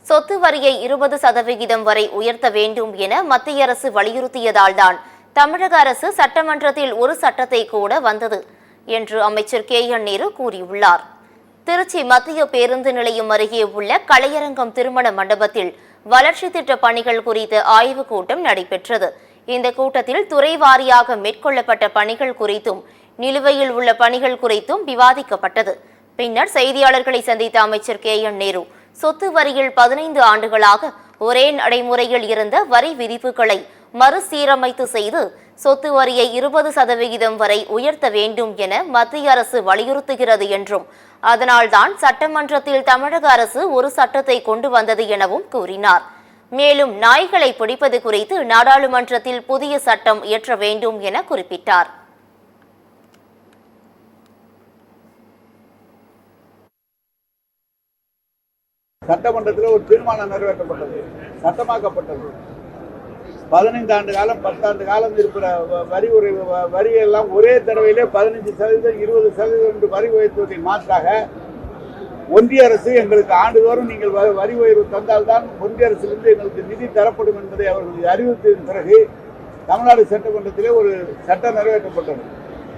சொத்து வரியை 20% வரை உயர்த்த வேண்டும் என மத்திய அரசு வலியுறுத்தியதால்தான் தமிழக அரசு சட்டமன்றத்தில் ஒரு சட்டத்தை கூட வந்தது என்று அமைச்சர் KN நேரு கூறியுள்ளார். திருச்சி மத்திய பேருந்து நிலையம் அருகே உள்ள கலையரங்கம் திருமண மண்டபத்தில் வளர்ச்சி திட்ட பணிகள் குறித்த ஆய்வுக் கூட்டம் நடைபெற்றது. இந்த கூட்டத்தில் துறை வாரியாக மேற்கொள்ளப்பட்ட பணிகள் குறித்தும் நிலுவையில் உள்ள பணிகள் குறித்தும் விவாதிக்கப்பட்டது. பின்னர் செய்தியாளர்களை சந்தித்த அமைச்சர் KN நேரு சொத்து வரியில் 15 ஆண்டுகளாக ஒரே நடைமுறையில் இருந்த வரி விதிப்புகளை மறுசீரமைத்து செய்து சொத்து வரியை 20% வரை உயர்த்த வேண்டும் என மத்திய அரசு வலியுறுத்துகிறது என்றும் அதனால்தான் சட்டமன்றத்தில் தமிழக அரசு ஒரு சட்டத்தை கொண்டு வந்தது எனவும் கூறினார். மேலும் நாய்களை பிடிப்பது குறித்து நாடாளுமன்றத்தில் புதிய சட்டம் இயற்ற வேண்டும் என குறிப்பிட்டார். சட்டமன்றத்தில் ஒரு தீர்மானம் நிறைவேற்றப்பட்டது, சட்டமாக்கப்பட்டது. 15 ஆண்டு காலம் 10 ஆண்டு காலம் இருக்கிற வரியெல்லாம் ஒரே தடவையிலே 15%, 20% என்று வரி உயர்த்துவதை மாற்றாக ஒன்றிய அரசு எங்களுக்கு ஆண்டுதோறும் நீங்கள் வரி உயர்வு தந்தால்தான் ஒன்றிய அரசிலிருந்து எங்களுக்கு நிதி தரப்படும் என்பதை அவர்கள் அறிவித்ததன் பிறகு தமிழ்நாடு சட்டமன்றத்திலே ஒரு சட்டம் நிறைவேற்றப்பட்டது.